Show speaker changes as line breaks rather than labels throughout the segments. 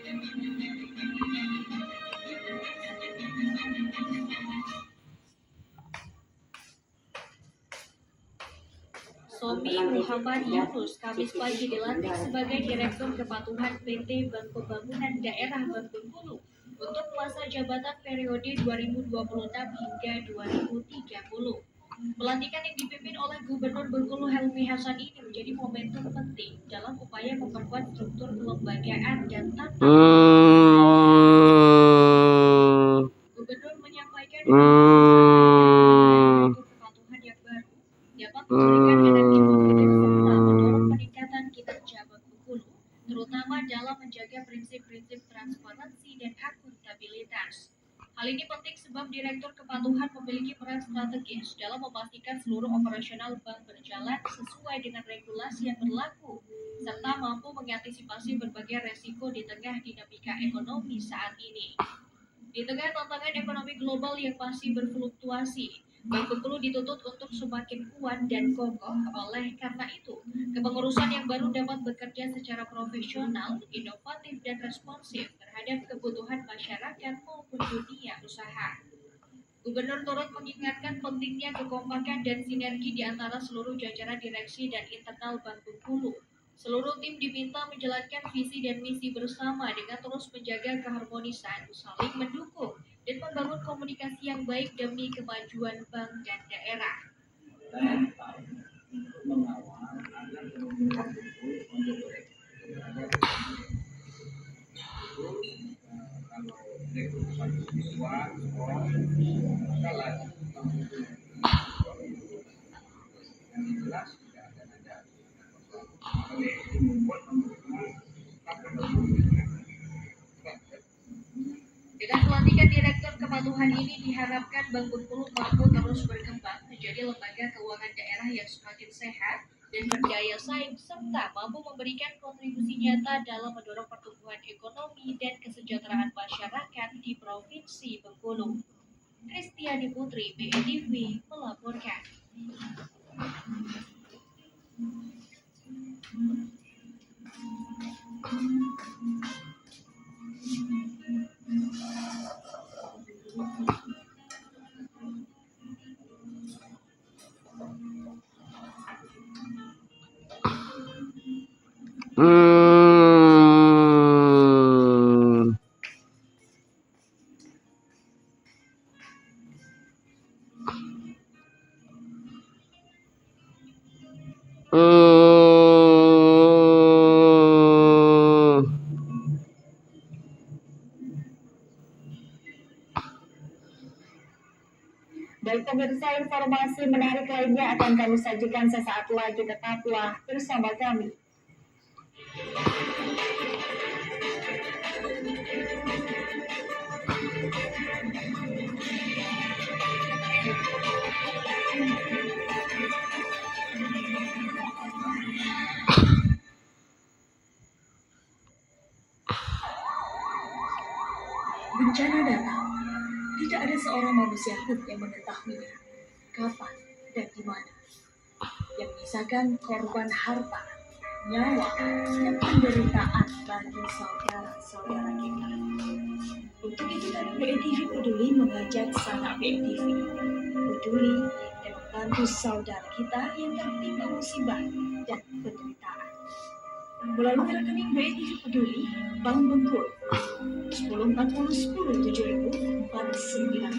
Somi Muhammad Yunus Kamis pagi dilantik sebagai Direktur Kepatuhan PT Bank Pembangunan Daerah Bank Bengkulu untuk masa jabatan periode 2026 hingga 2030. Pelantikan yang dipimpin oleh Gubernur Bengkulu Helmi Hasan ini menjadi momentum penting dalam upaya memperkuat struktur kelembagaan dan tata Gubernur menyampaikan Direktur Kepatuhan yang baru dapat memberikan energi positif serta mendorong peningkatan kinerja Bank Bengkulu, terutama dalam menjaga prinsip-prinsip transparansi dan akuntabilitas. Hal ini penting sebab Direktur Kepatuhan memiliki peran strategis dalam memastikan seluruh operasional bank berjalan sesuai dengan regulasi yang berlaku, serta mampu mengantisipasi berbagai resiko di tengah dinamika ekonomi saat ini. Di tengah tantangan ekonomi global yang masih berfluktuasi, Bank Bengkulu dituntut untuk semakin kuat dan kokoh. Oleh karena itu, kepengurusan yang baru dapat bekerja secara profesional, inovatif, dan responsif terhadap kebutuhan masyarakat maupun dunia usaha. Gubernur turut mengingatkan pentingnya kekompakan dan sinergi di antara seluruh jajaran direksi dan internal Bank Bengkulu. Seluruh tim diminta menjalankan visi dan misi bersama dengan terus menjaga keharmonisan, saling mendukung, dan membangun komunikasi yang baik demi kemajuan bank dan daerah. Dengan pelantikan Direktur Kepatuhan ini diharapkan Bank Bengkulu mampu terus berkembang menjadi lembaga keuangan daerah yang semakin sehat dan berdaya saing serta mampu memberikan kontribusi nyata dalam mendorong pertumbuhan ekonomi dan kesejahteraan masyarakat di Provinsi Bengkulu. Kristiani Putri, BNTV melaporkan. Baik pemirsa, informasi menarik lainnya akan kami sajikan sesaat lagi, tetaplah bersama kami. Bencana datang. Tidak ada seorang manusia pun yang mengetahuinya kapan dan di mana. Yang menyisakan korban harta, nyawa, dan penderitaan bagi saudara-saudara kita. Untuk itu kami BNTV Peduli mengajak sanak BNTV peduli dan membantu saudara kita yang tertimpa musibah dan penderitaan. Melalui rekening BNTV Peduli, Bank Bengkulu 1040 10 7049.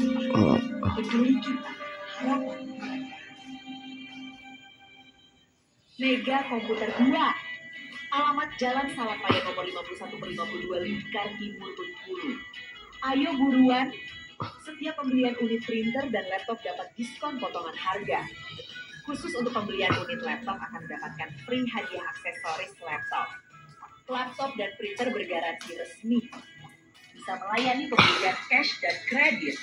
Peduli kita, harapan mereka. Mega Komputer 2. Alamat Jalan Salapaya nomor 51-52 Lingkar Timur Bengkulu. Ayo buruan. Setiap pembelian unit printer dan laptop dapat diskon potongan harga. Khusus untuk pembelian unit laptop akan mendapatkan free hadiah aksesoris laptop. Laptop dan printer bergaransi resmi. Bisa melayani pembelian cash dan kredit.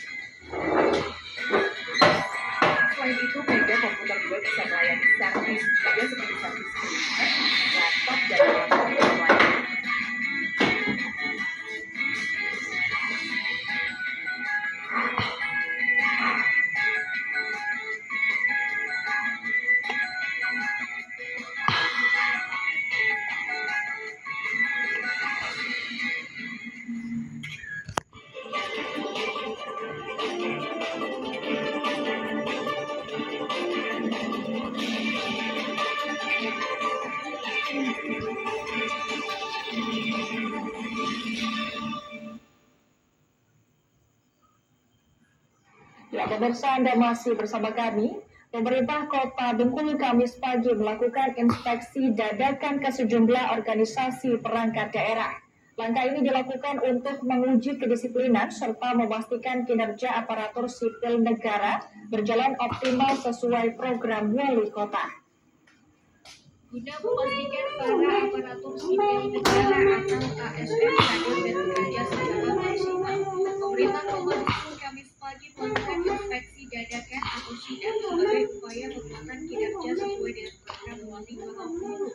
Selain itu, Mega Komputer 2 bisa melayani servis juga seperti servis printer, laptop, dan alat yang lain.
Ya, pemirsa, Anda masih bersama kami. Pemerintah Kota Bengkulu Kamis pagi melakukan inspeksi dadakan ke sejumlah organisasi perangkat daerah. Langkah ini dilakukan untuk menguji kedisiplinan serta memastikan kinerja aparatur sipil negara berjalan optimal sesuai program wali kota.
Guna memastikan para aparatur sipil negara atau ASN hadir dan bekerja secara maksimal, pemerintah Kota Bengkulu Kamis pagi melakukan inspeksi dadakan atau sidak sebagai upaya penguatan kinerja sesuai dengan program wali Kota Bengkulu.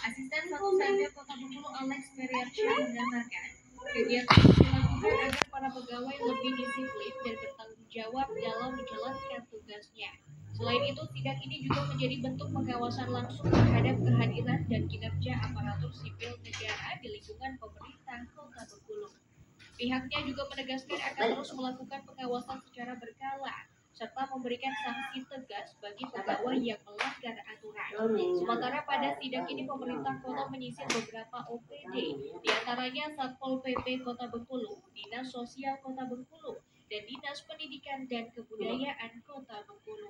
Asisten Satu Satgas Kota Bengkulu Alex Meriarsyah mengatakan, kegiatan ini dilakukan agar para pegawai lebih disiplin dan bertanggung jawab dalam menjalankan tugasnya. Selain itu, sidak ini juga menjadi bentuk pengawasan langsung terhadap kehadiran dan kinerja aparatur sipil negara di lingkungan pemerintah Kota Bengkulu. Pihaknya juga menegaskan akan terus melakukan pengawasan secara berkala, serta memberikan sanksi tegas bagi pegawai yang melanggar aturan. Sementara pada sidak ini pemerintah kota menyisir beberapa OPD, diantaranya Satpol PP Kota Bengkulu, Dinas Sosial Kota Bengkulu, dan Dinas Pendidikan dan Kebudayaan Kota Bengkulu.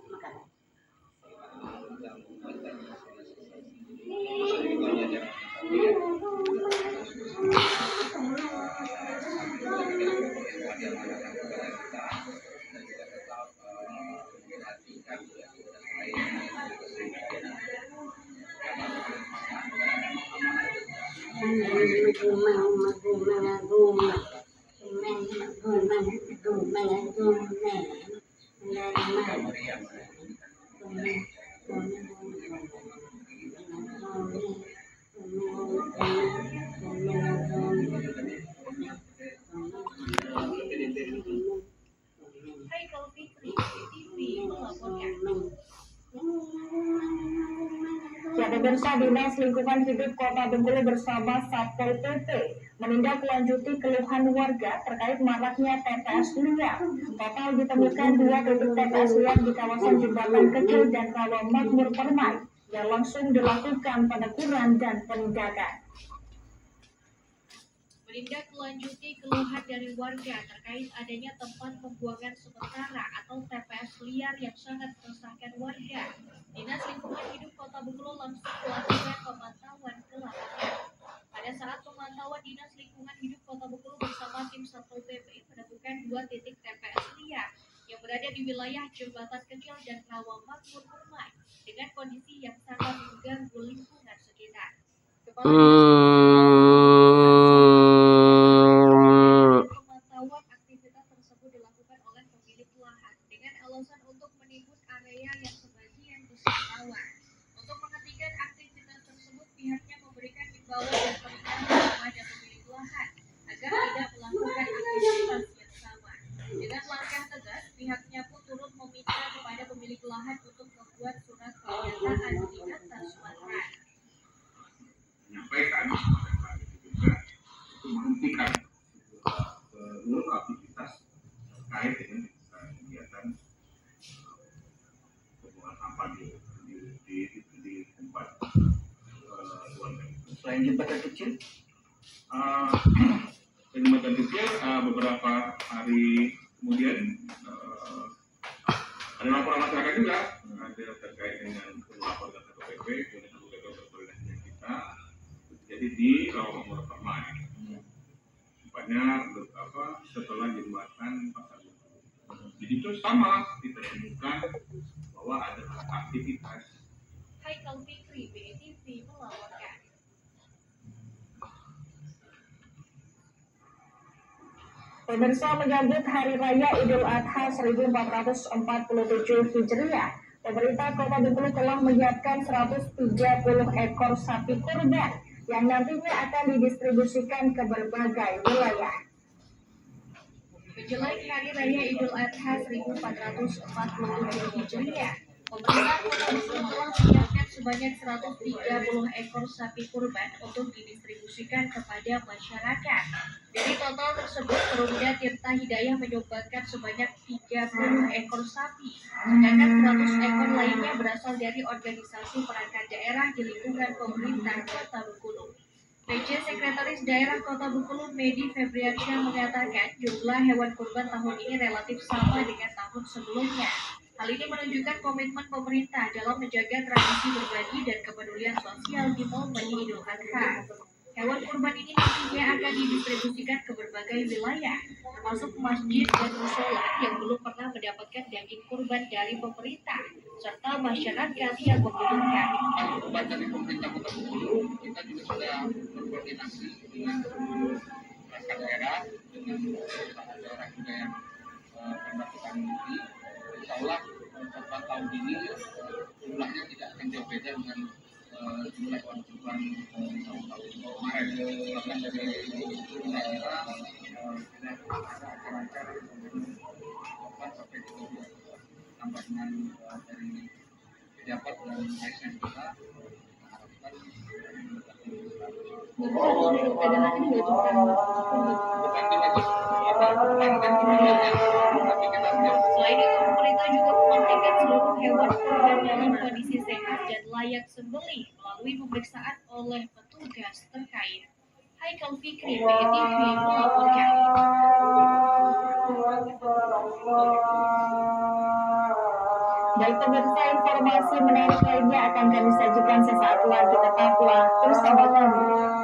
Haikal Fikri, TV melaporkan.
Ya, pemirsa, Dinas Lingkungan Hidup Kota Bengkulu bersama Satpol PP menindaklanjuti keluhan warga terkait maraknya TPS liar. Total ditemukan 2 titik TPS liar di kawasan Jembatan Kecil dan Rawa Makmur Permai yang langsung dilakukan peneguran dan penindakan.
Menindaklanjuti keluhan dari warga terkait adanya tempat pembuangan sementara atau TPS liar yang sangat meresahkan warga, Dinas Lingkungan Hidup Kota Bengkulu langsung melakukan pemantauan ke lapangan. Pada saat pemantauan, Dinas Lingkungan Hidup Kota Bengkulu bersama tim Satpol PP menemukan 2 titik TPS liar yang berada di wilayah Jembatan Kecil dan Rawa Makmur Permai dengan kondisi yang sangat mengganggu lingkungan sekitar. Pemantauan aktivitas tersebut dilakukan oleh pemilik lahan dengan alasan untuk menimbun area yang sebagian besar rawan. Untuk menghentikan aktivitas tersebut, pihaknya memberikan himbauan dan peringatan kepada pemilik lahan agar tidak melakukan aktivitas yang sama. Dengan langkah tegas, pihaknya pun turut meminta kepada pemilik lahan untuk membuat surat pernyataan di atas materai.
Menyampaikan kepada juga untuk menghentikan seluruh aktivitas terkait dengan kegiatan pembuangan sampah di tempat warga.
Selain jembatan kecil,
jembatan kecil beberapa hari kemudian ada laporan masyarakat juga ada terkait dengan laporan Satpol PP kemudian juga berkoordinasi dengan kita. Jadi di Rawa Makmur Permai, tempatnya setelah jembatan Pasar Bengkulu. Jadi itu sama kita temukan bahwa ada aktivitas.
Haikal Fikri, BTV melaporkan.
Pemirsa, menyambut Hari Raya Idul Adha 1447 Hijriah, pemerintah Kota Bengkulu telah menyiapkan 130 ekor sapi kurban yang nantinya akan didistribusikan ke berbagai wilayah.
Menjelang Hari Raya Idul Adha 1447 Hijriah, pemerintah Kota Bengkulu telah menyiapkan sebanyak 130 ekor sapi kurban untuk didistribusikan kepada masyarakat. Dari total tersebut, Perumda Tirta Hidayah menyumbangkan sebanyak 30 ekor sapi, sedangkan 100 ekor lainnya berasal dari organisasi perangkat daerah di lingkungan pemerintah Kota Bengkulu. PJ Sekretaris Daerah Kota Bengkulu Medi Febriansyah mengatakan jumlah hewan kurban tahun ini relatif sama dengan tahun sebelumnya. Hal ini menunjukkan komitmen pemerintah dalam menjaga tradisi berbagi dan kepedulian sosial di momen Idul Adha. Hewan kurban ini nantinya akan didistribusikan ke berbagai wilayah, termasuk masjid dan musola yang belum pernah mendapatkan daging kurban dari pemerintah, serta masyarakat yang membutuhkan.
Kurban dari pemerintah Kota Bengkulu, kita juga sudah berkoordinasi dengan perangkat daerah, dengan perangkat daerah juga yang melakukan ini. Insya Allah kurban tahun ini jumlahnya tidak akan jauh beda dengan jumlah hewan kurban tahun-tahun kemarin. Bahkan dari jumlah kita sudah ada acara-acara kurban sampai 12 tambah dengan dari pejabat dan ASN kita.
Bukan
Selain itu, pemerintah juga memastikan seluruh hewan kurban dalam kondisi sehat dan layak sembelih melalui pemeriksaan oleh petugas terkait. Haikal Fikri, PTV melaporkan.
Baik pemirsa, informasi menarik lainnya akan kami sajikan sesaat lagi, tetaplah bersama kami.